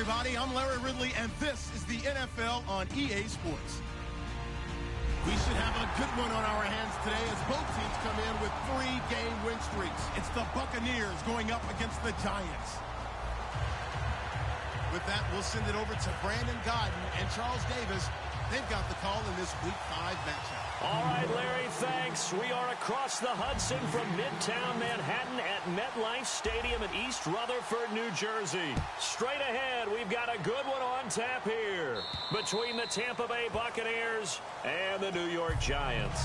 everybody. I'm Larry Ridley, and this is the NFL on EA Sports. We should have a good one on our hands today as both teams come in with 3-game win streaks. It's the Buccaneers going up against the Giants. With that, we'll send it over to Brandon Godden and Charles Davis. They've got the call in this Week 5 matchup. All right, Larry, thanks. We are across the Hudson from Midtown Manhattan at MetLife Stadium in East Rutherford, New Jersey. Straight ahead, we've got a good one on tap here between the Tampa Bay Buccaneers and the New York Giants.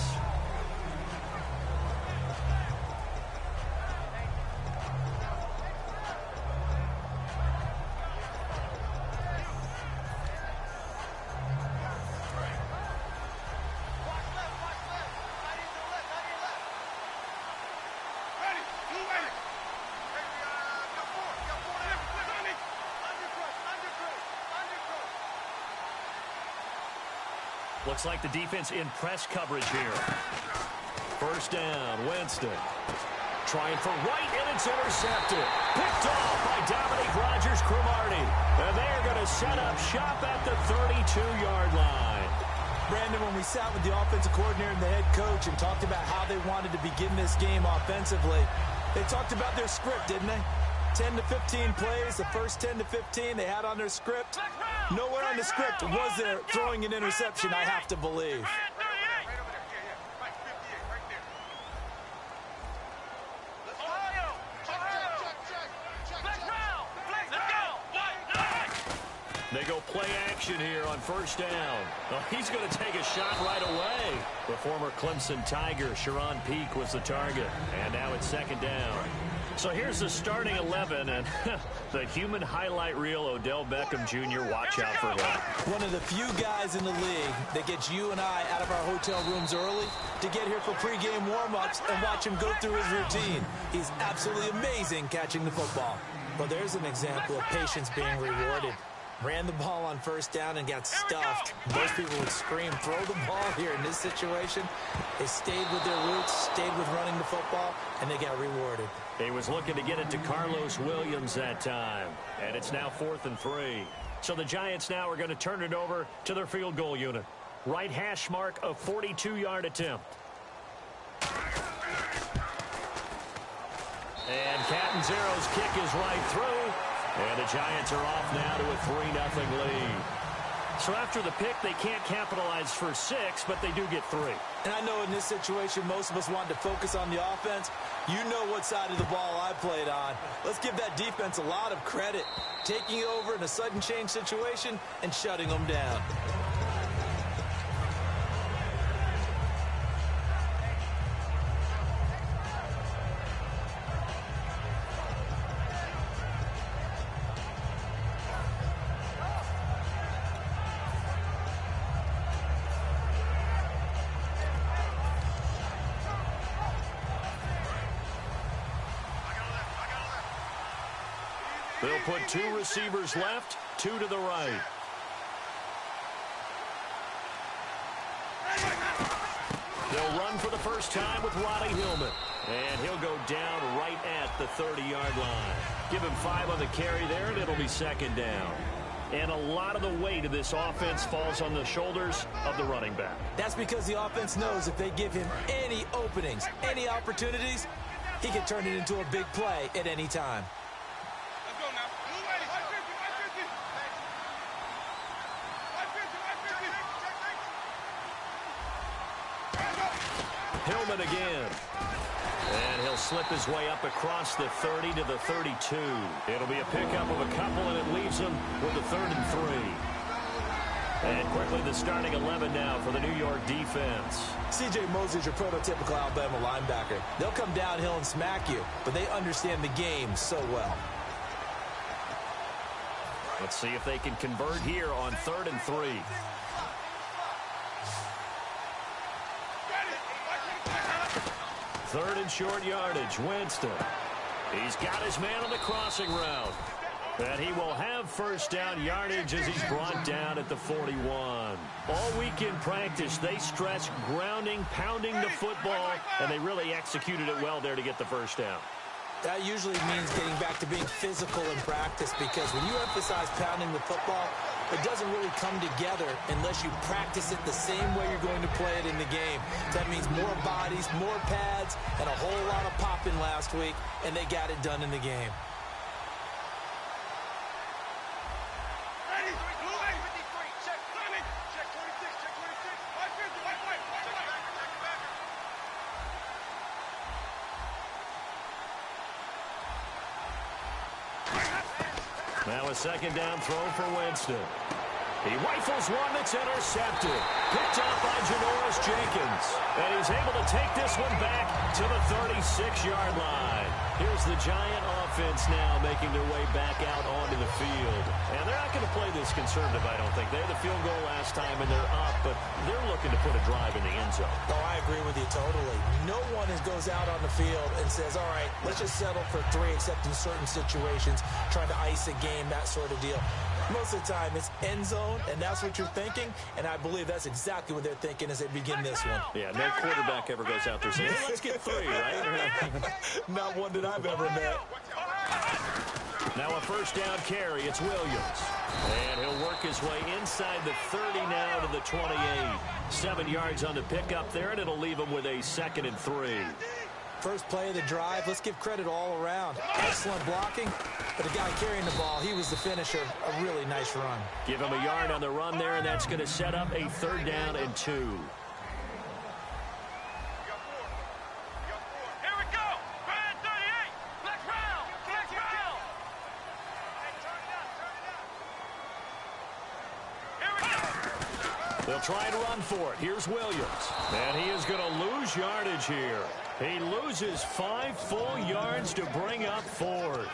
Looks like the defense in press coverage here. First down, Winston. Trying for right, and it's intercepted. Picked off by Dominique Rodgers-Cromartie. And they're going to set up shop at the 32-yard line. Brandon, when we sat with the offensive coordinator and the head coach and talked about how they wanted to begin this game offensively, they talked about their script, didn't they? 10 to 15 plays, the first 10 to 15 they had on their script. Nowhere on the script was there throwing an interception, I have to believe. They go play action here on first down. Oh, he's going to take a shot right away. The former Clemson Tiger, Sharon Peak, was the target. And now it's second down. So here's the starting 11, and the human highlight reel, Odell Beckham Jr., watch out for him. One of the few guys in the league that gets you and I out of our hotel rooms early to get here for pregame warm-ups and watch him go through his routine. He's absolutely amazing catching the football. Well, there's an example of patience being rewarded. Ran the ball on first down and got stuffed. Most people would scream, throw the ball here. In this situation, they stayed with their roots, stayed with running the football, and they got rewarded. He was looking to get it to Carlos Williams that time. And it's now 4th and 3. So the Giants now are going to turn it over to their field goal unit. Right hash mark, a 42-yard attempt. And Catanzaro's kick is right through. And the Giants are off now to a 3-0 lead. So after the pick, they can't capitalize for 6, but they do get 3. And I know in this situation, most of us wanted to focus on the offense. You know what side of the ball I played on. Let's give that defense a lot of credit. Taking over in a sudden change situation and shutting them down. They'll put 2 receivers left, 2 to the right. They'll run for the first time with Roddy Hillman. And he'll go down right at the 30-yard line. Give him 5 on the carry there, and it'll be second down. And a lot of the weight of this offense falls on the shoulders of the running back. That's because the offense knows if they give him any openings, any opportunities, he can turn it into a big play at any time. Hillman again. And he'll slip his way up across the 30 to the 32. It'll be a pickup of a couple, and it leaves him with a 3rd and 3. And quickly the starting 11 now for the New York defense. C.J. Mosley's your prototypical Alabama linebacker. They'll come downhill and smack you, but they understand the game so well. Let's see if they can convert here on 3rd and 3. Third and short yardage, Winston. He's got his man on the crossing route. And he will have first down yardage as he's brought down at the 41. All week in practice, they stress grounding, pounding the football, and they really executed it well there to get the first down. That usually means getting back to being physical in practice, because when you emphasize pounding the football, it doesn't really come together unless you practice it the same way you're going to play it in the game. That means more bodies, more pads, and a whole lot of popping last week, and they got it done in the game. Now a second down throw for Winston. He rifles one that's intercepted. Picked up by Janoris Jenkins. And he's able to take this one back to the 36-yard line. Here's the Giant offense now making their way back out onto the field. And they're not going to play this conservative, I don't think. They had the field goal last time, and they're up, but they're looking to put a drive in the end zone. Oh, I agree with you totally. No one goes out on the field and says, all right, let's just settle for 3, except in certain situations, trying to ice a game, that sort of deal. Most of the time, it's end zone, and that's what you're thinking, and I believe that's exactly what they're thinking as they begin this one. Yeah, no quarterback ever goes out there saying, hey, let's get 3, right? Not one that I've ever met. Now a first down carry. It's Williams. And he'll work his way inside the 30 now to the 28. 7 yards on the pickup there, and it'll leave him with a 2nd and 3. First play of the drive, let's give credit all around. Excellent blocking, but the guy carrying the ball, he was the finisher. A really nice run. Give him a yard on the run there, and that's going to set up a 3rd down and 2. They'll try and run for it. Here's Williams. And he is going to lose yardage here. He loses 5 full yards to bring up 4th.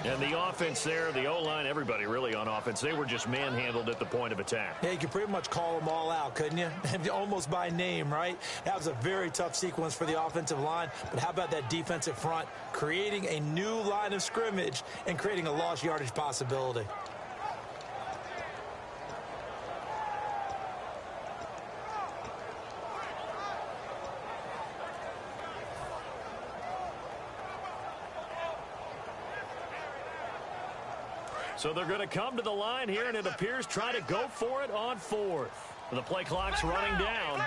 And the offense there, the O-line, everybody really on offense, they were just manhandled at the point of attack. Yeah, you could pretty much call them all out, couldn't you? Almost by name, right? That was a very tough sequence for the offensive line. But how about that defensive front creating a new line of scrimmage and creating a lost yardage possibility? So they're going to come to the line here, and it appears try to go for it on 4th. The play clock's running down.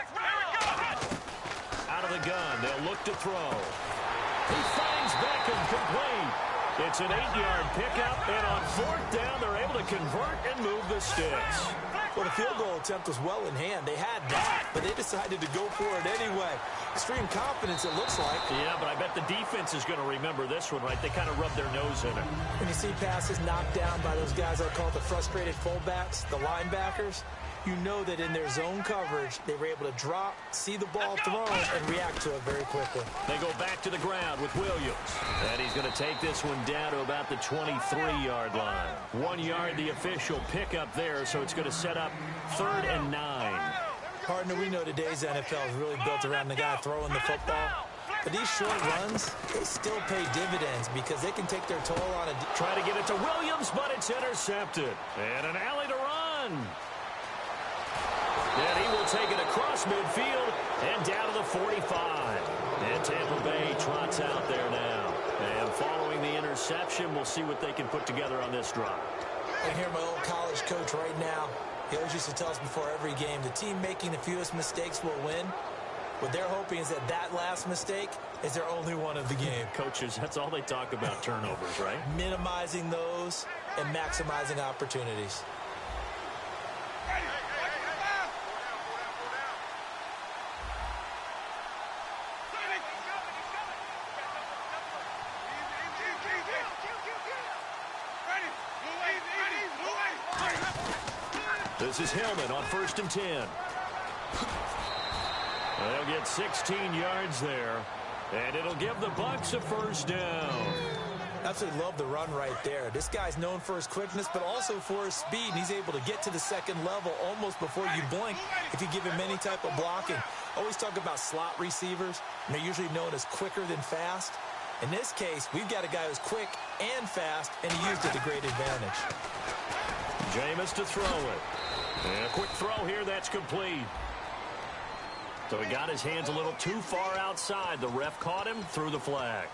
Out of the gun. They'll look to throw. He finds Beckham complete. It's an 8-yard pickup, and on 4th down, they're able to convert and move the sticks. Well, the field goal attempt was well in hand. They had that, but they decided to go for it anyway. Extreme confidence, it looks like. Yeah, but I bet the defense is going to remember this one, right? They kind of rubbed their nose in it. When you see passes knocked down by those guys I call the frustrated fullbacks, the linebackers, you know that in their zone coverage, they were able to drop, see the ball thrown, and react to it very quickly. They go back to the ground with Williams. And he's going to take this one down to about the 23-yard line. 1 yard, the official pickup there, so it's going to set up 3rd and 9. Partner, we know today's NFL is really built around the guy throwing the football. But these short runs, they still pay dividends because they can take their toll on it. Try to get it to Williams, but it's intercepted. And an alley to run. And he will take it across midfield and down to the 45. And Tampa Bay trots out there now. And following the interception, we'll see what they can put together on this drive. I hear my old college coach right now. He always used to tell us before every game, the team making the fewest mistakes will win. What they're hoping is that that last mistake is their only one of the game. Coaches, that's all they talk about, turnovers, right? Minimizing those and maximizing opportunities. This is Hillman on 1st and 10. They'll get 16 yards there, and it'll give the Bucks a 1st down. Absolutely love the run right there. This guy's known for his quickness, but also for his speed, and he's able to get to the 2nd level almost before you blink if you give him any type of blocking. Always talk about slot receivers, and they're usually known as quicker than fast. In this case, we've got a guy who's quick and fast, and he used it to great advantage. Jameis to throw it. And a quick throw here, that's complete. So he got his hands a little too far outside. The ref caught him, threw the flag.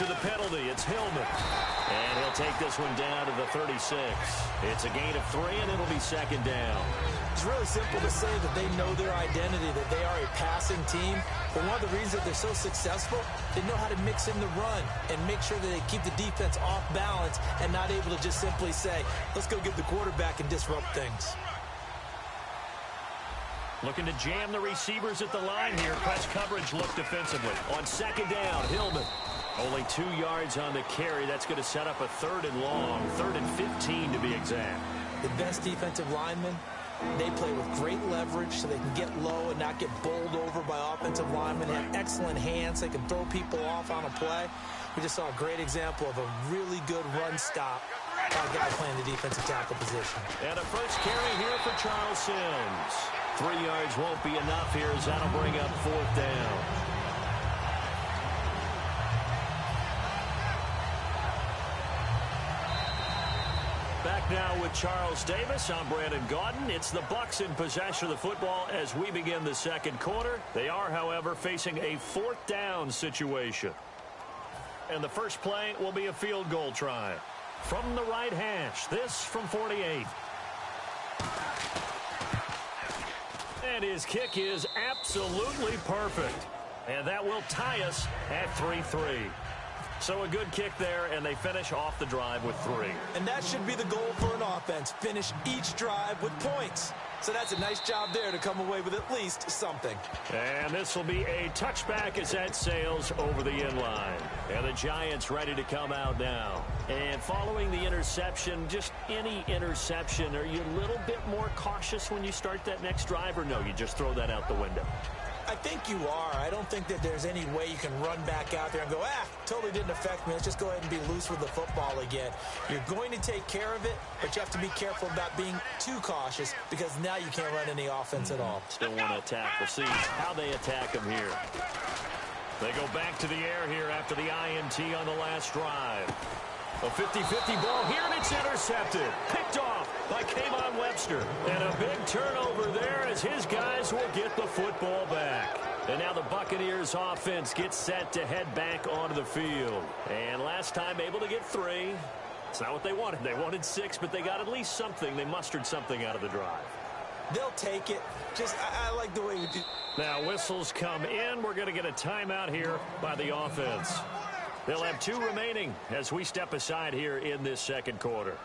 after the penalty. It's Hillman. And he'll take this one down to the 36. It's a gain of 3, and it'll be second down. It's really simple to say that they know their identity, that they are a passing team. But one of the reasons that they're so successful, they know how to mix in the run and make sure that they keep the defense off balance and not able to just simply say, let's go get the quarterback and disrupt things. Looking to jam the receivers at the line here. Press coverage look defensively. On second down, Hillman. Only 2 yards on the carry. That's going to set up a 3rd and long. 3rd and 15 to be exact. The best defensive linemen, they play with great leverage so they can get low and not get bowled over by offensive linemen. They have excellent hands. They can throw people off on a play. We just saw a great example of a really good run stop by a guy playing the defensive tackle position. And a first carry here for Charles Sims. 3 yards won't be enough here as that'll bring up 4th down. Back now with Charles Davis. I'm Brandon Gaudin. It's the Bucks in possession of the football as we begin the second quarter. They are, however, facing a 4th down situation. And the first play will be a field goal try. From the right hash, this from 48. And his kick is absolutely perfect. And that will tie us at 3-3. So a good kick there, and they finish off the drive with 3. And that should be the goal for an offense. Finish each drive with points. So that's a nice job there to come away with at least something. And this will be a touchback as that sails over the inline. And the Giants ready to come out now. And following the interception, just any interception, are you a little bit more cautious when you start that next drive, or no, you just throw that out the window? I think you are. I don't think that there's any way you can run back out there and go, totally didn't affect me. Let's just go ahead and be loose with the football again. You're going to take care of it, but you have to be careful about being too cautious because now you can't run any offense at all. Still want to attack. We'll see how they attack him here. They go back to the air here after the INT on the last drive. A 50-50 ball here, and it's intercepted. Picked off by Kayvon Webster. And a big turnover there as his guys will get the football back. And now the Buccaneers offense gets set to head back onto the field. And last time able to get 3. It's not what they wanted. They wanted 6, but they got at least something. They mustered something out of the drive. They'll take it. I like the way we do. Now whistles come in. We're going to get a timeout here by the offense. They'll have 2 remaining as we step aside here in this second quarter.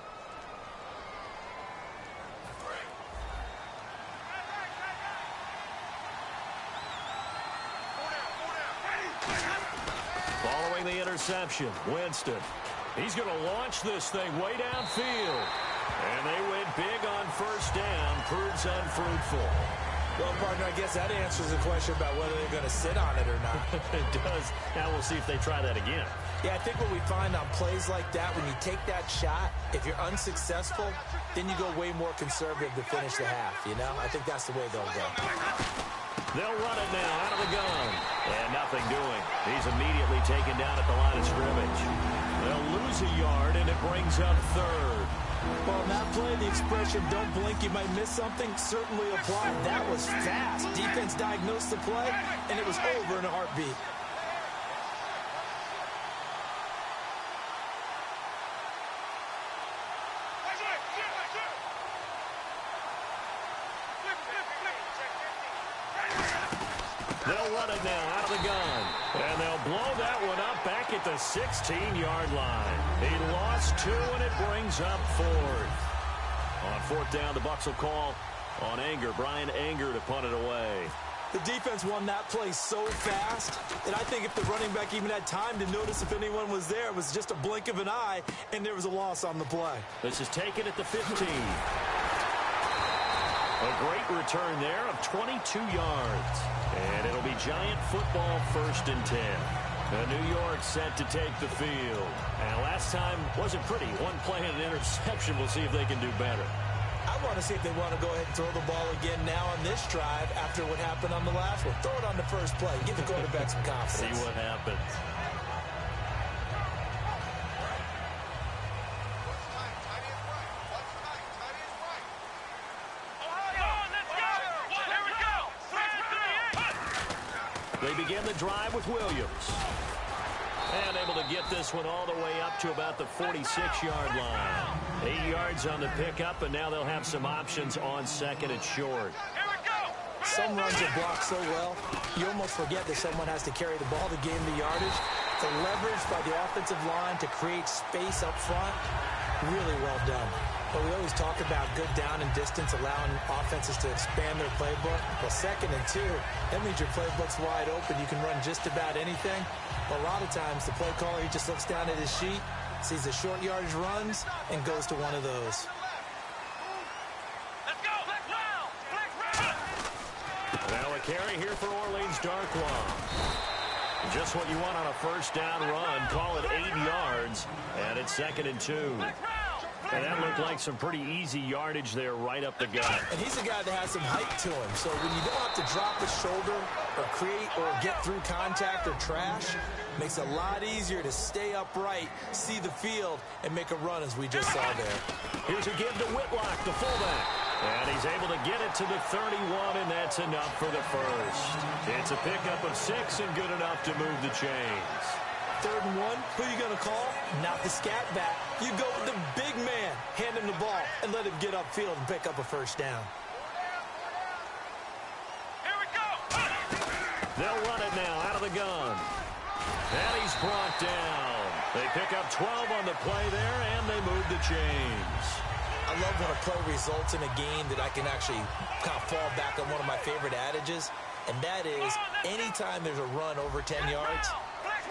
Following the interception, Winston. He's going to launch this thing way downfield. And they went big on first down. Proves unfruitful. Well, partner, I guess that answers the question about whether they're going to sit on it or not. It does. Now we'll see if they try that again. Yeah, I think what we find on plays like that, when you take that shot, if you're unsuccessful, then you go way more conservative to finish the half, you know? I think that's the way they'll go. They'll run it now out of the gun. And nothing doing. He's immediately taken down at the line of scrimmage. They'll lose a yard, and it brings up 3rd. Well, in that play, the expression, don't blink, you might miss something, certainly applied. That was fast. Defense diagnosed the play, and it was over in a heartbeat. They'll run it now out of the gun. And they'll blow that one up back at the 16-yard line. He lost 2, and it brings up 4th. On 4th down, the Bucks will call on Brian Anger to punt it away. The defense won that play so fast that I think if the running back even had time to notice if anyone was there, it was just a blink of an eye, and there was a loss on the play. This is taken at the 15. A great return there of 22 yards. And it'll be Giant football 1st and 10. New York set to take the field. And last time wasn't pretty. One play and an interception. We'll see if they can do better. I want to see if they want to go ahead and throw the ball again now on this drive after what happened on the last one. Throw it on the first play. Give the quarterback some confidence. See what happens. They begin the drive with Williams. And able to get this one all the way up to about the 46-yard line. 8 yards on the pickup, and now they'll have some options on second and short. Some runs are blocked so well, you almost forget that someone has to carry the ball to gain the yardage. The leverage by the offensive line to create space up front, really well done. But we always talk about good down and distance, allowing offenses to expand their playbook. Well, 2nd and 2, that means your playbook's wide open. You can run just about anything. But a lot of times, the play caller, he just looks down at his sheet, sees the short yardage runs, and goes to one of those. Now a carry here for Orleans Darkwa. Just what you want on a first down run. Call it 8 yards, and it's 2nd and 2. And that looked like some pretty easy yardage there right up the gut. And he's a guy that has some height to him. So when you don't have to drop a shoulder or create or get through contact or trash, makes it a lot easier to stay upright, see the field, and make a run as we just saw there. Here's a give to Whitlock, the fullback. And he's able to get it to the 31, and that's enough for the first. It's a pickup of 6 and good enough to move the chains. 3rd and 1, who are you going to call? Not the scat back. You go with the big man, hand him the ball, and let him get upfield and pick up a first down. Here we go. They'll run it now out of the gun. And he's brought down. They pick up 12 on the play there, and they move the chains. I love when a play results in a gain that I can actually kind of fall back on one of my favorite adages, and that is anytime there's a run over 10 yards,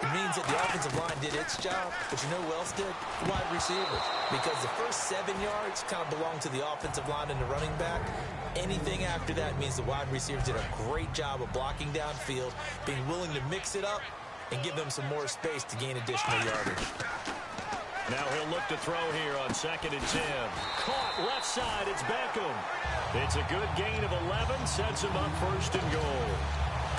it means that the offensive line did its job, but you know who else did? The wide receivers. Because the first 7 yards kind of belong to the offensive line and the running back. Anything after that means the wide receivers did a great job of blocking downfield, being willing to mix it up, and give them some more space to gain additional yardage. Now he'll look to throw here on 2nd and 10. Caught left side, it's Beckham. It's a good gain of 11, sets him up 1st and goal.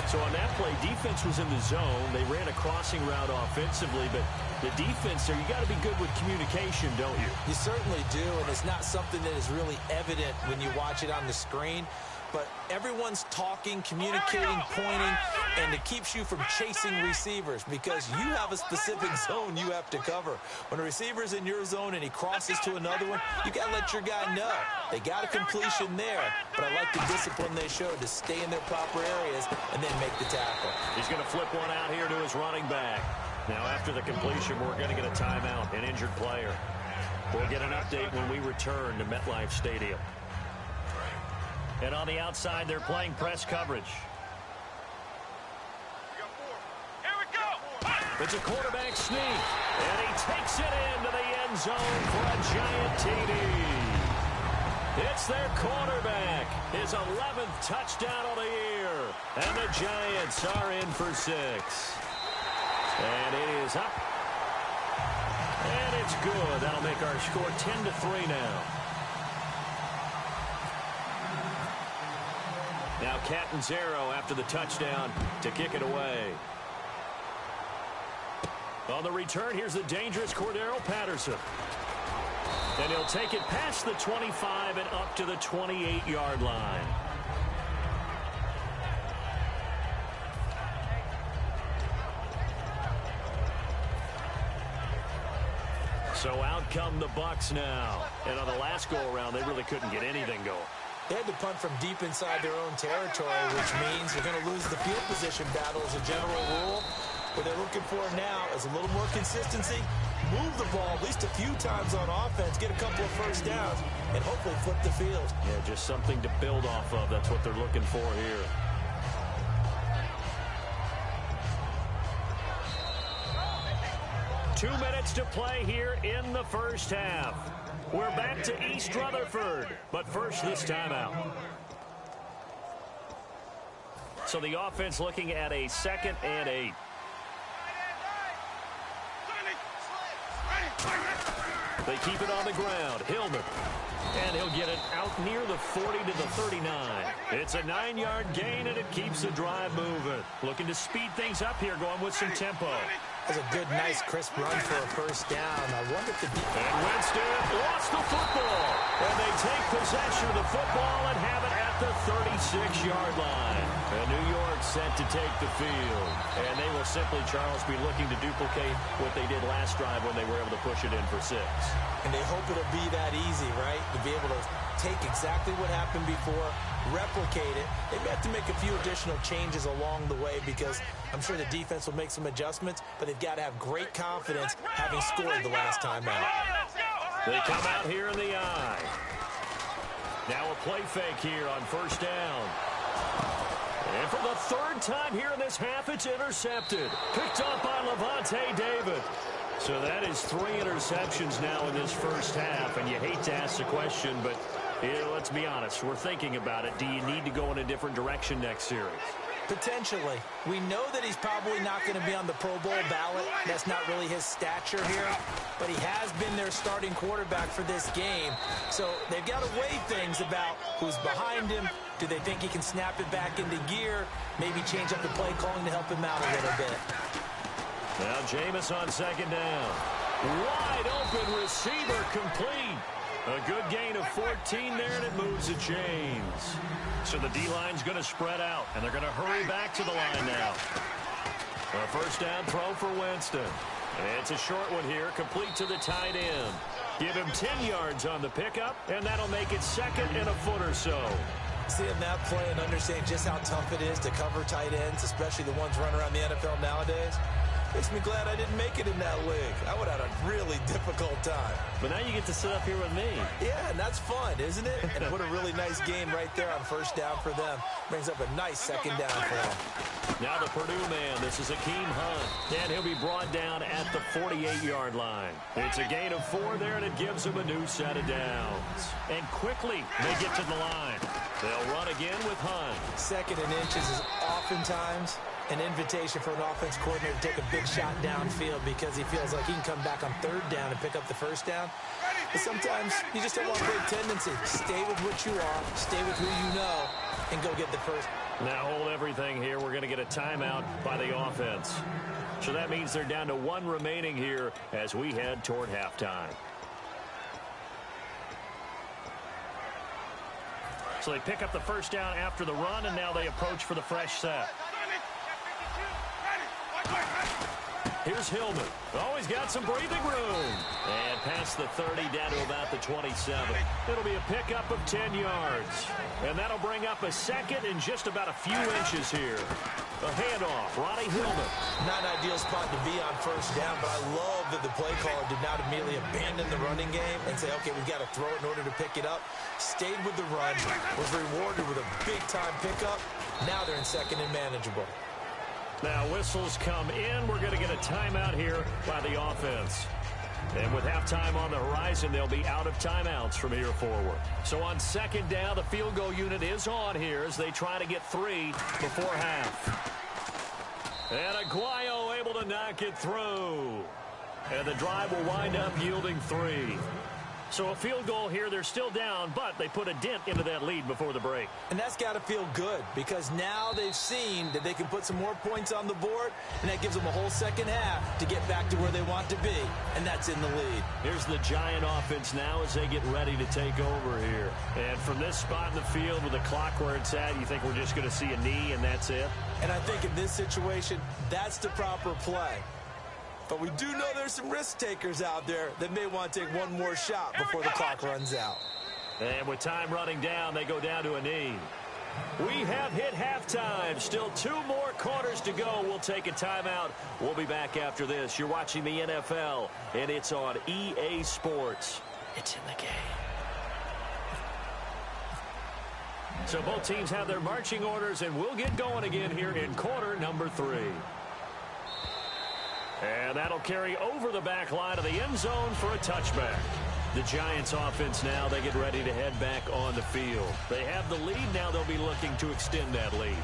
So on that play, defense was in the zone. They ran a crossing route offensively, but the defense there, you got to be good with communication, don't you? You certainly do, and it's not something that is really evident when you watch it on the screen. But everyone's talking, communicating, pointing, and it keeps you from chasing receivers because you have a specific zone you have to cover. When a receiver's in your zone and he crosses to another one, you got to let your guy know. They got a completion there, but I like the discipline they showed to stay in their proper areas and then make the tackle. He's going to flip one out here to his running back. Now after the completion, we're going to get a timeout, an injured player. We'll get an update when we return to MetLife Stadium. And on the outside, they're playing press coverage. Here we go. It's a quarterback sneak, and he takes it into the end zone for a giant TD. It's their quarterback, his 11th touchdown of the year, and the Giants are in for 6. And it is up, and it's good. That'll make our score 10-3 now. Now Catanzaro after the touchdown to kick it away. On the return, here's the dangerous Cordero Patterson. And he'll take it past the 25 and up to the 28-yard line. So out come the Bucks now. And on the last go-around, they really couldn't get anything going. They had to punt from deep inside their own territory, which means they're going to lose the field position battle as a general rule. What they're looking for now is a little more consistency, move the ball at least a few times on offense, get a couple of first downs, and hopefully flip the field. Yeah, just something to build off of. That's what they're looking for here. Two minutes to play here in the first half. We're back to East Rutherford, but first this timeout. So the offense looking at a 2nd and 8. They keep it on the ground. Hillman. And he'll get it out near the 40 to the 39. It's a 9-yard gain, and it keeps the drive moving. Looking to speed things up here, going with some tempo. That's a good, nice, crisp run for a first down. I wonder if the defense... And Winston lost the football. And they take possession of the football and have it at the 36-yard line. And New York set to take the field. And they will simply, Charles, be looking to duplicate what they did last drive when they were able to push it in for 6. And they hope it'll be that easy, right? To be able to take exactly what happened before, replicate it. They may have to make a few additional changes along the way because I'm sure the defense will make some adjustments, but they've got to have great confidence having scored the last time out. They come out here in the eye. Now a play fake here on first down. And for the third time here in this half, it's intercepted. Picked up by Levante David. So that is 3 interceptions now in this first half. And you hate to ask the question, but let's be honest. We're thinking about it. Do you need to go in a different direction next series? Potentially. We know that he's probably not going to be on the Pro Bowl ballot. That's not really his stature here. But he has been their starting quarterback for this game. So they've got to weigh things about who's behind him. Do they think he can snap it back into gear? Maybe change up the play calling to help him out a little bit. Now Jameis on second down. Wide open receiver complete. A good gain of 14 there, and it moves the chains. So the D-line's going to spread out, and they're going to hurry back to the line now. A first down throw for Winston. And it's a short one here, complete to the tight end. Give him 10 yards on the pickup, and that'll make it 2nd and a foot or so. Seeing that play and understanding just how tough it is to cover tight ends, especially the ones running around the NFL nowadays, makes me glad I didn't make it in that league. I would have had a really difficult time. But now you get to sit up here with me. Yeah, and that's fun, isn't it? And what a really nice game right there on first down for them. Brings up a nice second down for them. Now the Purdue man, this is Akeem Hunt. And he'll be brought down at the 48-yard line. It's a gain of 4 there, and it gives them a new set of downs. And quickly, they get to the line. They'll run again with Hunt. 2nd and inches is oftentimes an invitation for an offense coordinator to take a big shot downfield because he feels like he can come back on 3rd down and pick up the first down. But sometimes you just don't want great tendency. Stay with what you are, stay with who you know, and go get the first. Now hold everything here. We're going to get a timeout by the offense. So that means they're down to 1 remaining here as we head toward halftime. So they pick up the first down after the run, and now they approach for the fresh set. Here's Hillman. Oh, he's got some breathing room. And past the 30 down to about the 27. It'll be a pickup of 10 yards. And that'll bring up a 2nd and just about a few inches here. A handoff, Ronnie Hillman. Not an ideal spot to be on first down, but I love that the play caller did not immediately abandon the running game and say, okay, we've got to throw it in order to pick it up. Stayed with the run, was rewarded with a big-time pickup. Now they're in 2nd and manageable. Now whistles come in. We're going to get a timeout here by the offense. And with halftime on the horizon, they'll be out of timeouts from here forward. So on 2nd down, the field goal unit is on here as they try to get 3 before half. And Aguayo able to knock it through. And the drive will wind up yielding 3. So a field goal here, they're still down, but they put a dent into that lead before the break. And that's got to feel good because now they've seen that they can put some more points on the board, and that gives them a whole second half to get back to where they want to be, and that's in the lead. Here's the Giant offense now as they get ready to take over here. And from this spot in the field with the clock where it's at, you think we're just going to see a knee and that's it? And I think in this situation, that's the proper play. But we do know there's some risk takers out there that may want to take one more shot before the clock runs out. And with time running down, they go down to a knee. We have hit halftime. Still 2 more quarters to go. We'll take a timeout. We'll be back after this. You're watching the NFL, and it's on EA Sports. It's in the game. So both teams have their marching orders, and we'll get going again here in quarter number 3. And that'll carry over the back line of the end zone for a touchback. The Giants offense now, they get ready to head back on the field. They have the lead. Now they'll be looking to extend that lead.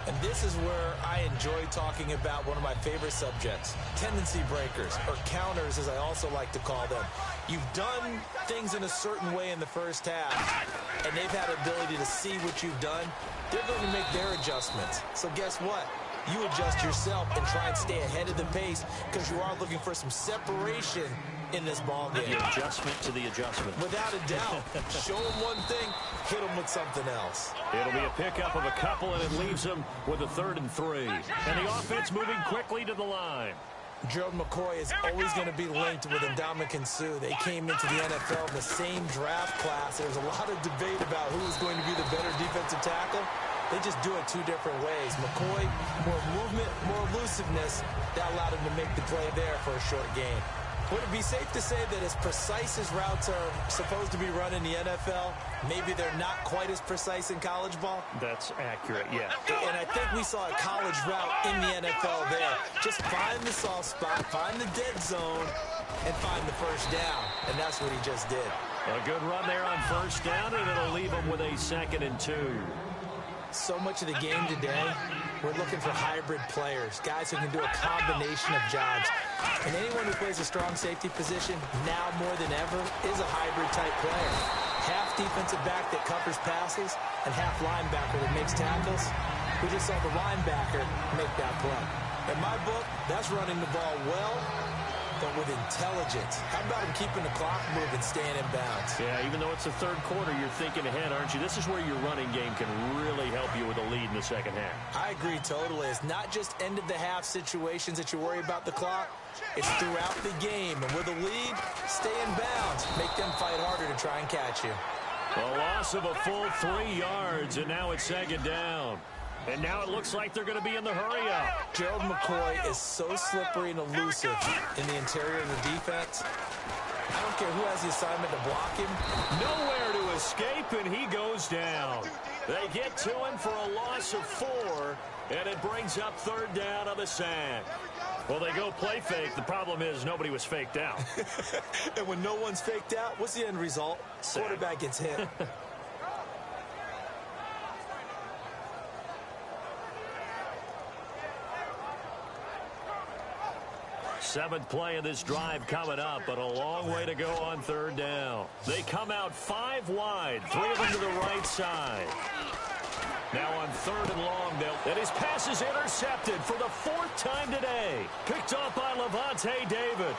And this is where I enjoy talking about one of my favorite subjects, tendency breakers, or counters as I also like to call them. You've done things in a certain way in the first half, and they've had ability to see what you've done. They're going to make their adjustments. So guess what? You adjust yourself and try and stay ahead of the pace because you are looking for some separation in this ball game. The adjustment to the adjustment. Without a doubt. Show them one thing, hit them with something else. It'll be a pickup of a couple, and it leaves them with a 3rd and 3. And the offense moving quickly to the line. Gerald McCoy is always going to be linked with Ndamukong Suh. They came into the NFL in the same draft class. There's a lot of debate about who is going to be the better defensive tackle. They just do it 2 different ways. McCoy, more movement, more elusiveness. That allowed him to make the play there for a short gain. Would it be safe to say that as precise as routes are supposed to be run in the NFL, maybe they're not quite as precise in college ball? That's accurate, yeah. And I think we saw a college route in the NFL there. Just find the soft spot, find the dead zone, and find the first down. And that's what he just did. A good run there on first down, and it'll leave him with a 2nd and 2. So much of the game today, we're looking for hybrid players, guys who can do a combination of jobs. And anyone who plays a strong safety position, now more than ever, is a hybrid-type player. Half defensive back that covers passes, and half linebacker that makes tackles. We just saw the linebacker make that play. In my book, that's running the ball well, but with intelligence. How about him keeping the clock moving, staying in bounds? Yeah, even though it's the 3rd quarter, you're thinking ahead, aren't you? This is where your running game can really help you with a lead in the 2nd half. I agree totally. It's not just end-of-the-half situations that you worry about the clock. It's throughout the game. And with a lead, stay in bounds. Make them fight harder to try and catch you. A loss of a full 3 yards, and now it's 2nd down. And now it looks like they're going to be in the hurry-up. Gerald McCoy is so slippery and elusive in the interior of the defense. I don't care who has the assignment to block him. Nowhere to escape, and he goes down. They get to him for a loss of 4, and it brings up 3rd down on the sack. Well, they go play fake. The problem is nobody was faked out. And when no one's faked out, what's the end result? Sack. Quarterback gets hit. 7th play of this drive coming up, but a long way to go on 3rd down. They come out 5 wide, 3 of them to the right side. Now on 3rd and long, and his pass is intercepted for the 4th time today. Picked off by Levante David.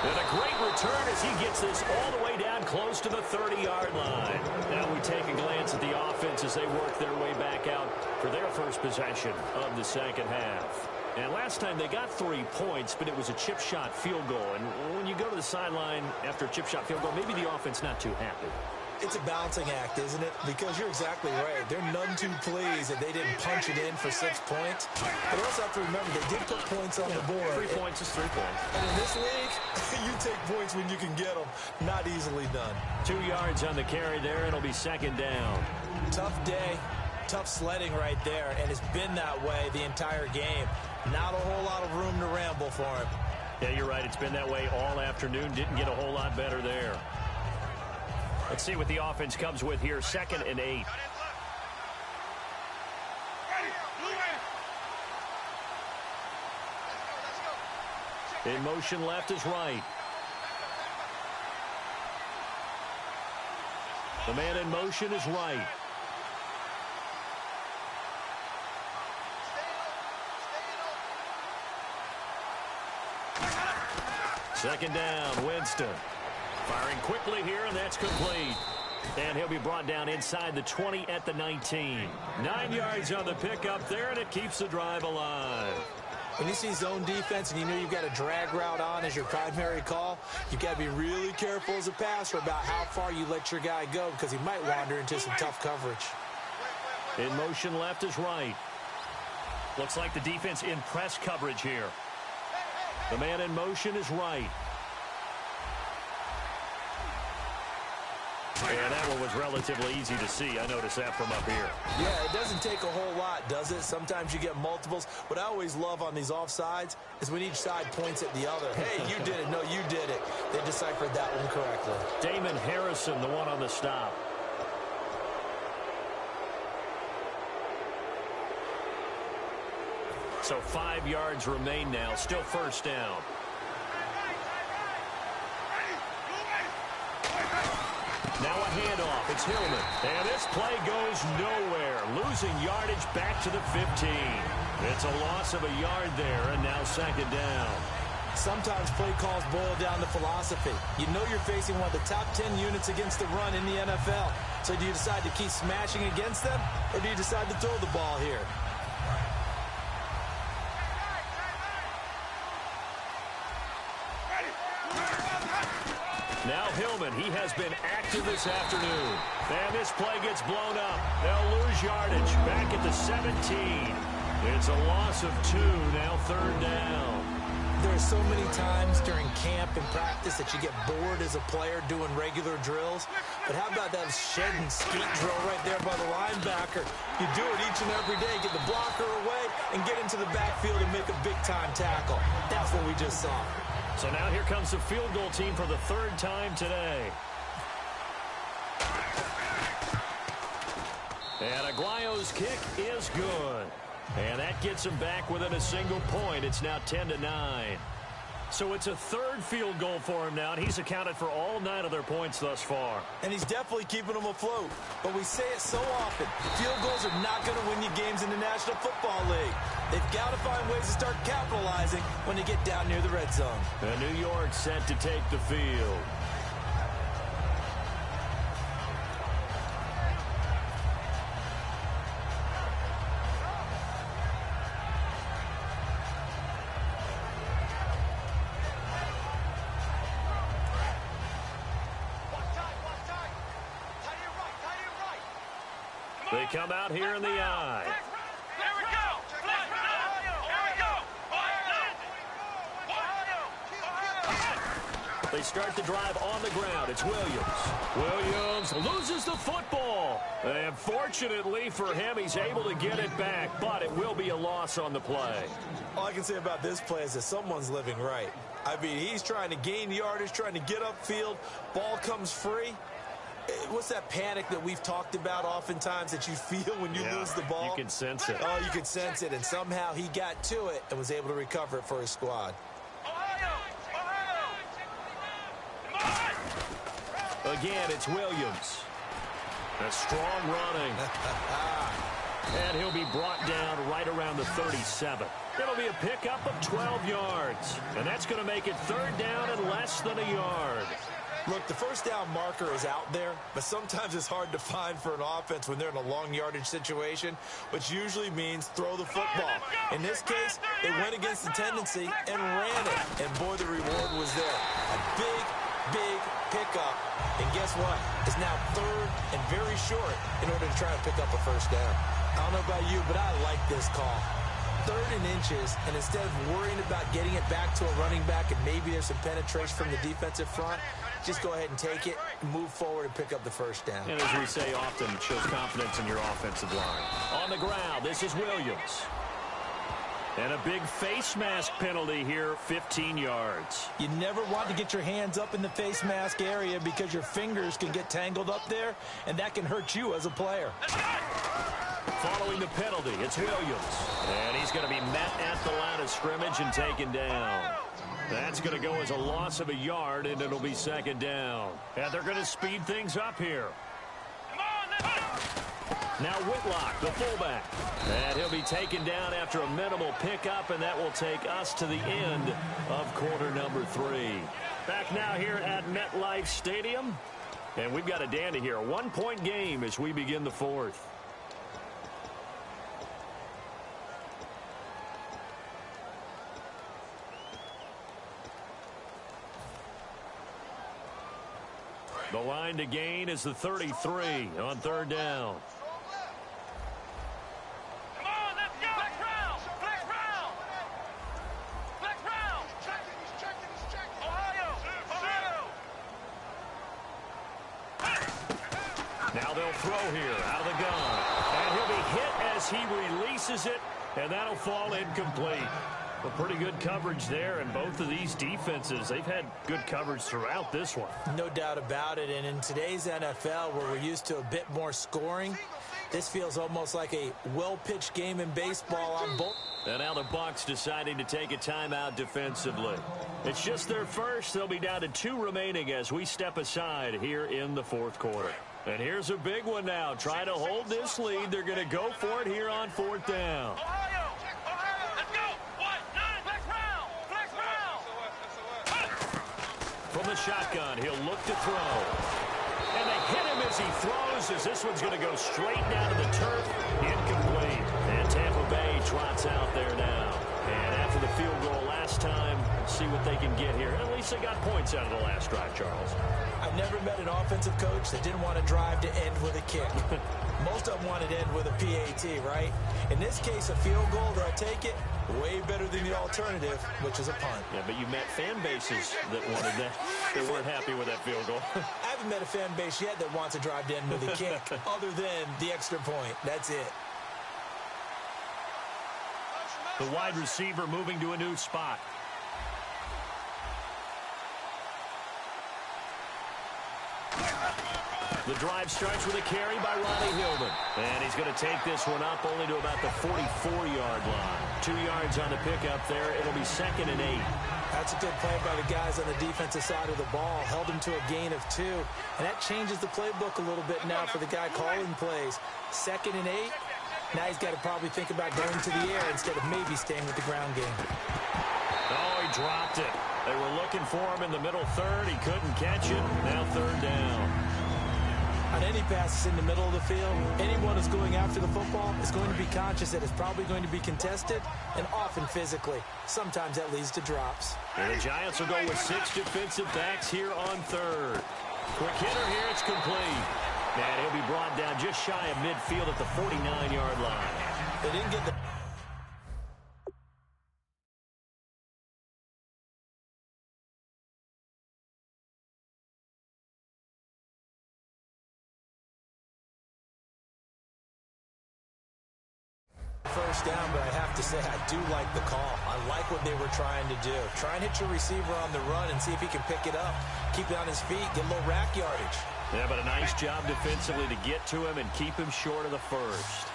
And a great return as he gets this all the way down close to the 30-yard line. Now we take a glance at the offense as they work their way back out for their first possession of the 2nd half. And last time they got 3 points, but it was a chip shot field goal. And when you go to the sideline after a chip shot field goal, maybe the offense not too happy. It's a balancing act, isn't it? Because you're exactly right. They're none too pleased that they didn't punch it in for 6 points. But also have to remember, they did put points on the board. 3 points is 3 points. And in this league, you take points when you can get them. Not easily done. 2 yards on the carry there. It'll be 2nd down. Tough day. Tough sledding right there. And it's been that way the entire game. Not a whole lot of room to ramble for him. Yeah, you're right. It's been that way all afternoon. Didn't get a whole lot better there. Let's see what the offense comes with here. 2nd and 8. In motion left is right. The man in motion is right. Second down, Winston. Firing quickly here, and that's complete. And he'll be brought down inside the 20 at the 19. 9 yards on the pickup there, and it keeps the drive alive. When you see zone defense and you know you've got a drag route on as your primary call, you've got to be really careful as a passer about how far you let your guy go because he might wander into some tough coverage. In motion left is right. Looks like the defense in press coverage here. The man in motion is right. And that one was relatively easy to see. I noticed that from up here. Yeah, it doesn't take a whole lot, does it? Sometimes you get multiples. What I always love on these offsides is when each side points at the other. Hey, you did it. No, you did it. They deciphered that one correctly. Damon Harrison, the one on the stop. So 5 yards remain now. Still first down. Now a handoff. It's Hillman. And this play goes nowhere. Losing yardage back to the 15. It's a loss of a yard there, and now second down. Sometimes play calls boil down to philosophy. You know you're facing one of the top 10 units against the run in the NFL. So do you decide to keep smashing against them, or do you decide to throw the ball here? Now Hillman, he has been active this afternoon. And this play gets blown up. They'll lose yardage back at the 17. It's a loss of 2, now 3rd down. There are so many times during camp and practice that you get bored as a player doing regular drills. But how about that shed and skeet drill right there by the linebacker? You do it each and every day. Get the blocker away and get into the backfield and make a big-time tackle. That's what we just saw. So now here comes the field goal team for the 3rd time today. And Aguayo's kick is good. And that gets him back within a single point. It's now 10-9. So it's a 3rd field goal for him now, and he's accounted for all 9 of their points thus far. And he's definitely keeping them afloat. But we say it so often, field goals are not going to win you games in the National Football League. They've got to find ways to start capitalizing when they get down near the red zone. And New York set to take the field. They come out here in the eye. They start the drive on the ground. It's Williams. Williams loses the football. And fortunately for him, he's able to get it back, but it will be a loss on the play. All I can say about this play is that someone's living right. I mean, he's trying to gain yardage, trying to get upfield. Ball comes free. What's that panic that we've talked about oftentimes that you feel when you lose the ball? You can sense it. Oh, you can sense it, and somehow he got to it and was able to recover it for his squad. Again, it's Williams. A strong running. And he'll be brought down right around the 37. It'll be a pickup of 12 yards. And that's going to make it 3rd down and less than a yard. Look, the first down marker is out there, but sometimes it's hard to find for an offense when they're in a long yardage situation, which usually means throw the football. In this case, they went against the tendency and ran it. And boy, the reward was there. A big, big pickup. And guess what? It's now 3rd and very short in order to try and pick up a first down. I don't know about you, but I like this call. 3rd and inches, and instead of worrying about getting it back to a running back and maybe there's some penetration from the defensive front, just go ahead and take it, move forward, and pick up the first down. And as we say often, it shows confidence in your offensive line. On the ground, this is Williams. And a big face mask penalty here, 15 yards. You never want to get your hands up in the face mask area because your fingers can get tangled up there, and that can hurt you as a player. Following the penalty, it's Williams. And he's going to be met at the line of scrimmage and taken down. That's going to go as a loss of a yard, and it'll be 2nd down. And they're going to speed things up here. Now Whitlock, the fullback. And he'll be taken down after a minimal pickup, and that will take us to the end of quarter number 3. Back now here at MetLife Stadium. And we've got a dandy here. A 1-point game as we begin the 4th. The line to gain is the 33 on 3rd down. Come on, let's go. Flex round. Flex round. Flex round. He's checking. Ohio. Now they'll throw here out of the gun. And he'll be hit as he releases it, and that'll fall incomplete. A pretty good coverage there, and both of these defenses, they've had good coverage throughout this one. No doubt about it, and in today's NFL, where we're used to a bit more scoring, this feels almost like a well-pitched game in baseball on both. And now the Bucks deciding to take a timeout defensively. It's just their first. They'll be down to 2 remaining as we step aside here in the 4th quarter. And here's a big one now. Trying to hold this lead. They're going to go for it here on 4th down. the shotgun. He'll look to throw. And they hit him as he throws, as this one's going to go straight down to the turf. Incomplete. And Tampa Bay trots out there now. And after the field goal last time, let's see what they can get here. At least they got points out of the last drive, Charles. I've never met an offensive coach that didn't want to drive to end with a kick. Most of them wanted to end with a PAT, right? In this case, a field goal, they'll take it. Way better than the alternative, which is a punt. Yeah, but you met fan bases that wanted that. They weren't happy with that field goal. I haven't met a fan base yet that wants to drive to end with a kick, other than the extra point. That's it. The wide receiver moving to a new spot. The drive starts with a carry by Ronnie Hillman. And he's going to take this one up only to about the 44-yard line. 2 yards on the pickup there. It'll be 2nd and 8. That's a good play by the guys on the defensive side of the ball. Held him to a gain of 2. And that changes the playbook a little bit now for the guy calling plays. 2nd and 8. Now he's got to probably think about going to the air instead of maybe staying with the ground game. Oh, he dropped it. They were looking for him in the middle third. He couldn't catch it. Now 3rd down. On any passes in the middle of the field, anyone who's going after the football is going to be conscious that it's probably going to be contested and often physically. Sometimes that leads to drops. And the Giants will go with 6 defensive backs here on 3rd. Quick hitter here. It's complete. And he'll be brought down just shy of midfield at the 49-yard line. They didn't get the... first down, but I have to say I do like the call. I like what they were trying to do. Try and hit your receiver on the run and see if he can pick it up. Keep it on his feet, get a little rack yardage. Yeah, but a nice job defensively to get to him and keep him short of the first.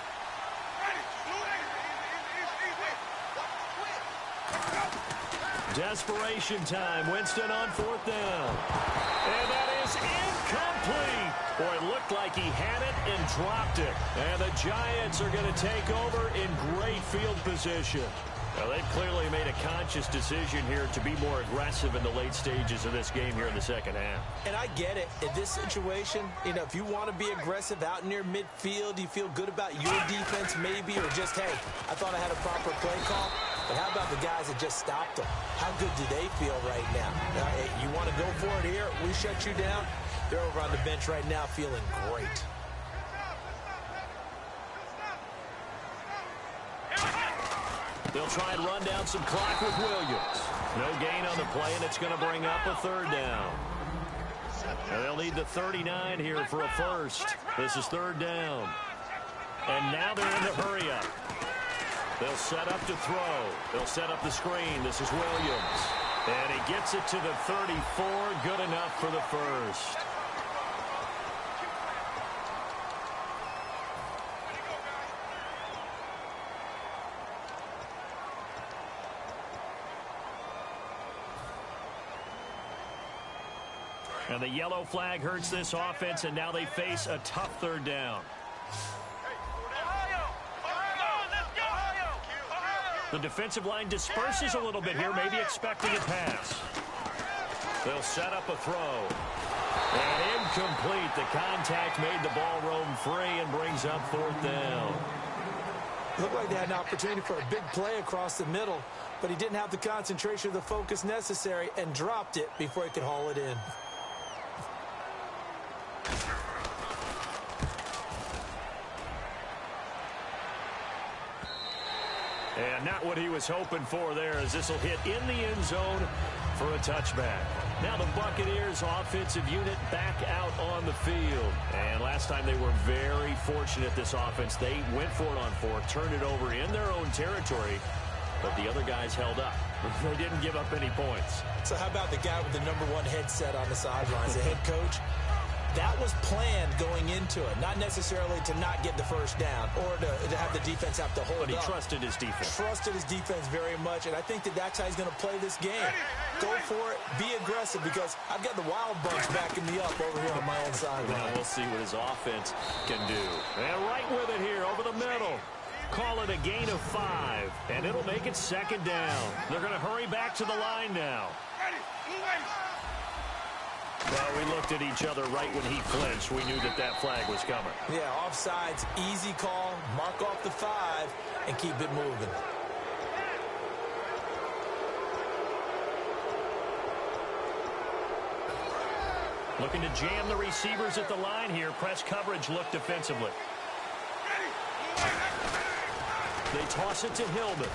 Desperation time. Winston on 4th down. And that is incomplete. Boy, it looked like he had it and dropped it. And the Giants are going to take over in great field position. Well, they've clearly made a conscious decision here to be more aggressive in the late stages of this game here in the second half. And I get it. In this situation, you know, if you want to be aggressive out near midfield, you feel good about your defense maybe, or just, hey, I thought I had a proper play call. But how about the guys that just stopped them? How good do they feel right now? Hey, you want to go for it here? We shut you down. They're over on the bench right now feeling great. They'll try and run down some clock with Williams. No gain on the play, and it's going to bring up a 3rd down. And they'll need the 39 here for a first. This is 3rd down. And now they're in the hurry-up. They'll set up to throw. They'll set up the screen. This is Williams. And he gets it to the 34. Good enough for the first. And the yellow flag hurts this offense, and now they face a tough 3rd down. The defensive line disperses a little bit here, maybe expecting a pass. They'll set up a throw. And incomplete. The contact made the ball roam free and brings up 4th down. Looked like they had an opportunity for a big play across the middle, but he didn't have the concentration or the focus necessary and dropped it before he could haul it in. And not what he was hoping for there, as this will hit in the end zone for a touchback. Now the Buccaneers offensive unit back out on the field. And last time they were very fortunate, this offense. They went for it on 4th, turned it over in their own territory, but the other guys held up. They didn't give up any points. So how about the guy with the #1 headset on the sidelines, the head coach? That was planned going into it, not necessarily to not get the first down or to have the defense have to hold up. But he trusted his defense. Trusted his defense very much, and I think that that's how he's going to play this game. Go for it, be aggressive, because I've got the Wild Bucks backing me up over here on my own sideline. Now we'll see what his offense can do. And right with it here over the middle. Call it a gain of 5, and it'll make it 2nd down. They're going to hurry back to the line now. Well, we looked at each other right when he flinched. We knew that that flag was coming. Yeah, offsides, easy call, mark off the 5, and keep it moving. Looking to jam the receivers at the line here. Press coverage look defensively. They toss it to Hillman.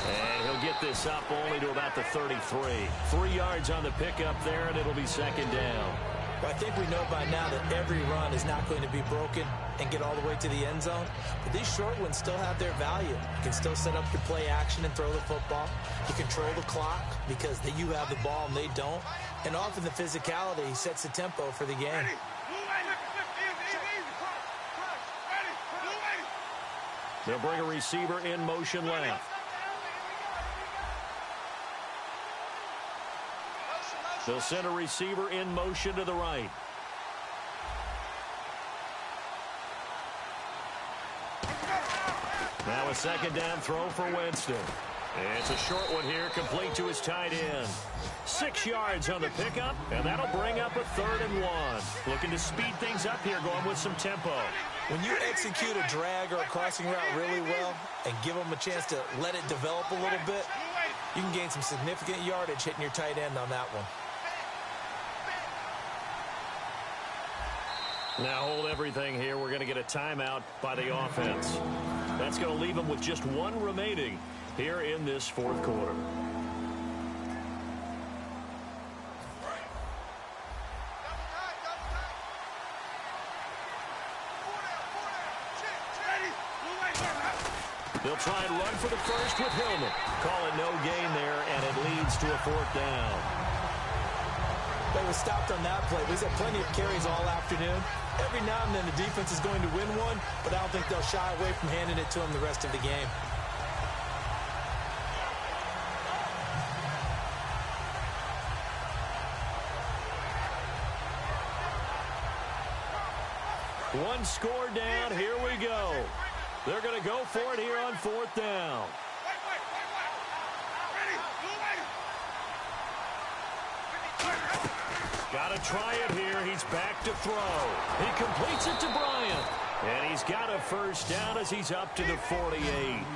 And he'll get this up only to about the 33. 3 yards on the pickup there, and it'll be second down. Well, I think we know by now that every run is not going to be broken and get all the way to the end zone. But these short ones still have their value. You can still set up your play action and throw the football. You control the clock because you have the ball and they don't. And often the physicality sets the tempo for the game. They'll bring a receiver in motion left. They'll send a receiver in motion to the right. Now a second down throw for Winston. And it's a short one here, complete to his tight end. 6 yards on the pickup, and that'll bring up a 3rd and 1. Looking to speed things up here, going with some tempo. When you execute a drag or a crossing route really well and give them a chance to let it develop a little bit, you can gain some significant yardage hitting your tight end on that one. Now hold everything here. We're going to get a timeout by the offense. That's going to leave them with just 1 remaining here in this 4th quarter. They'll try and run for the first with Hillman. Call it no gain there, and it leads to a 4th down. They were stopped on that play. He's had plenty of carries all afternoon. Every now and then the defense is going to win one, but I don't think they'll shy away from handing it to him the rest of the game. One score down. Here we go. They're going to go for it here on 4th down. Got to try it here. He's back to throw. He completes it to Bryant. And he's got a first down as he's up to the 48.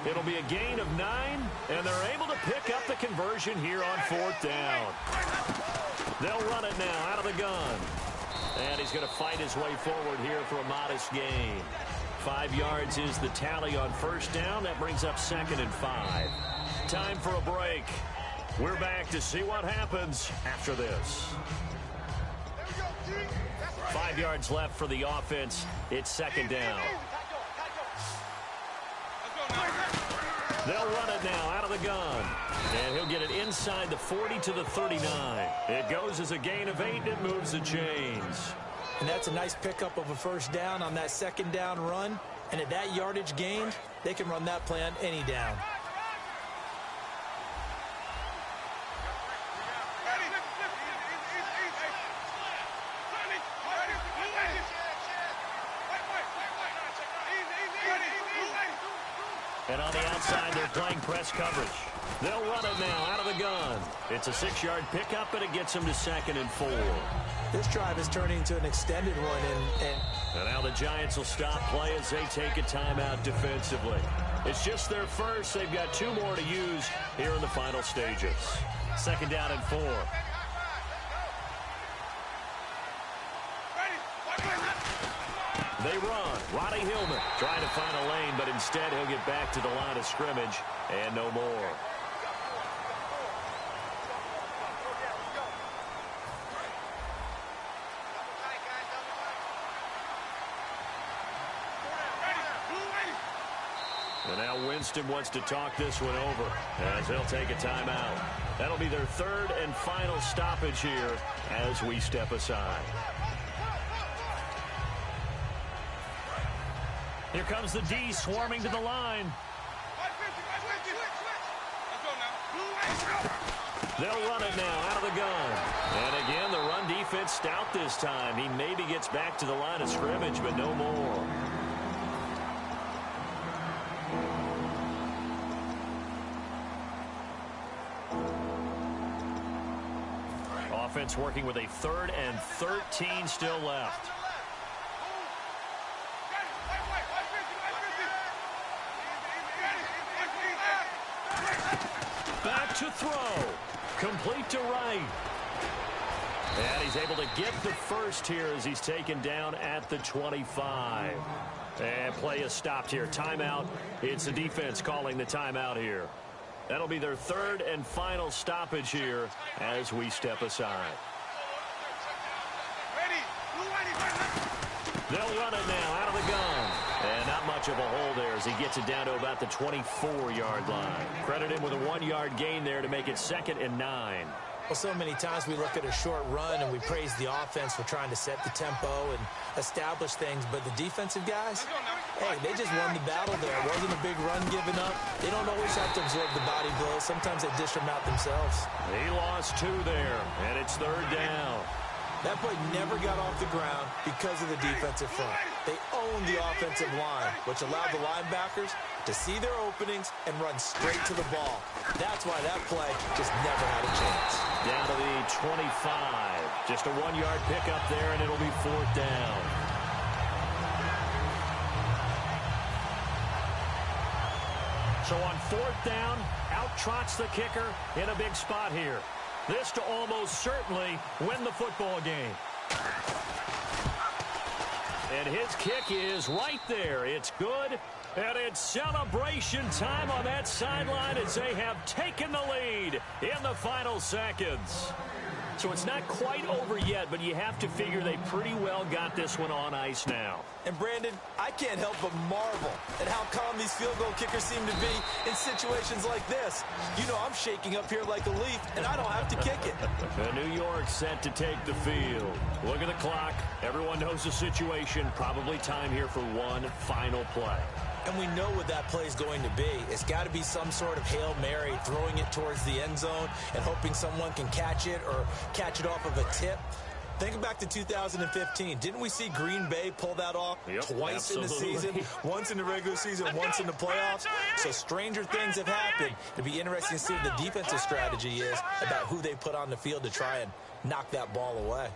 It'll be a gain of 9, and they're able to pick up the conversion here on 4th down. They'll run it now out of the gun. And he's going to fight his way forward here for a modest gain. 5 yards is the tally on first down. That brings up 2nd and 5. Time for a break. We're back to see what happens after this. 5 yards left for the offense. It's 2nd down. They'll run it now out of the gun. And he'll get it inside the 40 to the 39. It goes as a gain of 8, and it moves the chains. And that's a nice pickup of a first down on that 2nd down run. And at that yardage gained, they can run that play on any down. And on the outside, they're playing press coverage. They'll run it now out of the gun. It's a 6-yard pickup, and it gets them to 2nd and 4. This drive is turning into an extended one. And now the Giants will stop play as they take a timeout defensively. It's just their first. They've got 2 more to use here in the final stages. 2nd down and 4. They run. Roddy Hillman trying to find a lane, but instead he'll get back to the line of scrimmage and no more. And now Winston wants to talk this one over as he'll take a timeout. That'll be their 3rd and final stoppage here as we step aside. Here comes the D swarming to the line. They'll run it now out of the gun. And again, the run defense stout this time. He maybe gets back to the line of scrimmage, but no more. Offense working with a 3rd and 13 still left. Back to throw. Complete to Wright. And he's able to get the first here as he's taken down at the 25. And play is stopped here. Timeout. It's the defense calling the timeout here. That'll be their 3rd and final stoppage here as we step aside. They'll run it now out of the gun. And not much of a hole there as he gets it down to about the 24-yard line. Credit him with a 1-yard gain there to make it 2nd and 9. Well, so many times we look at a short run and we praise the offense for trying to set the tempo and establish things, but the defensive guys, hey, they just won the battle there. It wasn't a big run given up. They don't always have to absorb the body blows. Sometimes they dish them out themselves. He lost 2 there, and it's 3rd down. That play never got off the ground because of the defensive front. They owned the offensive line, which allowed the linebackers to see their openings and run straight to the ball. That's why that play just never had a chance. Down to the 25. Just a 1-yard pickup there, and it'll be 4th down. So on 4th down, out trots the kicker in a big spot here. This to almost certainly win the football game. And his kick is right there. It's good. And it's celebration time on that sideline as they have taken the lead in the final seconds. So it's not quite over yet, but you have to figure they pretty well got this one on ice now. And, Brandon, I can't help but marvel at how calm these field goal kickers seem to be in situations like this. You know I'm shaking up here like a leaf, and I don't have to kick it. New York set to take the field. Look at the clock. Everyone knows the situation. Probably time here for one final play. And we know what that play is going to be. It's got to be some sort of Hail Mary, throwing it towards the end zone and hoping someone can catch it or catch it off of a tip. Think back to 2015. Didn't we see Green Bay pull that off twice in the season? Once in the regular season, once in the playoffs. So stranger things have happened. It'd be interesting to see what the defensive strategy is about who they put on the field to try and knock that ball away.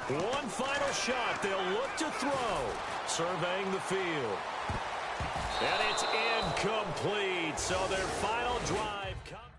One final shot. They'll look to throw. Surveying the field. And it's incomplete. So their final drive comes.